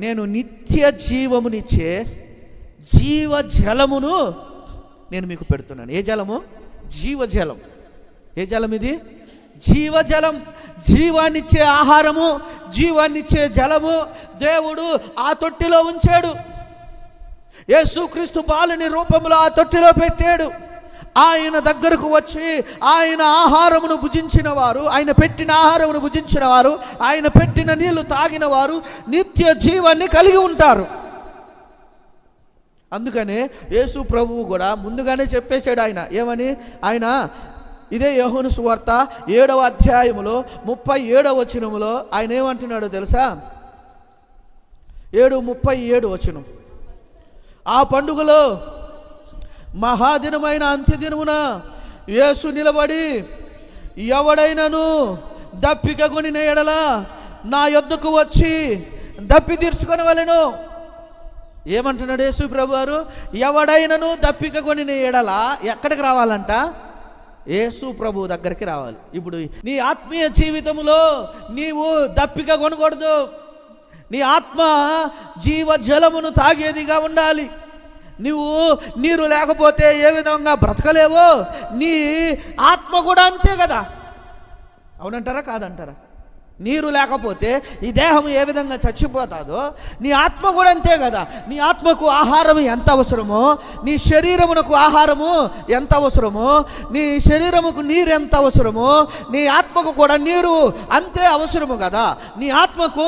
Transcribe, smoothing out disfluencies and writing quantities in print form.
నేను నిత్య జీవమునిచ్చే జీవ జలమును నేను మీకు పెడుతున్నాను. ఏ జలము? జీవజలం. ఏ జలం ఇది? జీవజలం. జీవాన్నిచ్చే ఆహారము, జీవాన్నిచ్చే జలము దేవుడు ఆ తొట్టిలో ఉంచాడు. యేసుక్రీస్తు బాలుని రూపంలో ఆ తొట్టిలో పెట్టాడు. ఆయన దగ్గరకు వచ్చి ఆయన ఆహారమును భుజించిన వారు, ఆయన పెట్టిన ఆహారమును భుజించిన వారు, ఆయన పెట్టిన నీళ్లు తాగిన వారు నిత్య జీవాన్ని కలిగి ఉంటారు. అందుకనే యేసు ప్రభువు కూడా ముందుగానే చెప్పేశాడు. ఆయన ఏమని? ఆయన ఇదే యోహాను సువార్త 7వ అధ్యాయములో 37వ వచనములో ఆయన ఏమంటున్నాడో తెలుసా? 7:37 వచనం. ఆ పండుగలో మహాదినమైన అంత్యదినమున యేసు నిలబడి, ఎవడైనను దప్పిక కొనిన ఎడల నా యొద్దకు వచ్చి దప్పి తీర్చుకొనవలెను. ఏమంటున్నాడు యేసు ప్రభు వారు? ఎవడైనను దప్పిక కొనిన ఎడల ఎక్కడికి రావాలంట? యేసు ప్రభు దగ్గరికి రావాలి. ఇప్పుడు నీ ఆత్మీయ జీవితంలో నీవు దప్పిక కొనకూడదు. నీ ఆత్మ జీవజలమును తాగేదిగా ఉండాలి. నువ్వు నీరు లేకపోతే ఏ విధంగా బ్రతకలేవో నీ ఆత్మ కూడా అంతే కదా. అవునంటారా కాదంటారా? నీరు లేకపోతే ఈ దేహం ఏ విధంగా చచ్చిపోతాదో నీ ఆత్మ కూడా అంతే కదా. నీ ఆత్మకు ఆహారం ఎంత అవసరమో, నీ శరీరమునకు ఆహారము ఎంత అవసరమో, నీ శరీరముకు నీరు ఎంత అవసరమో, నీ ఆత్మకు కూడా నీరు అంతే అవసరము కదా. నీ ఆత్మకు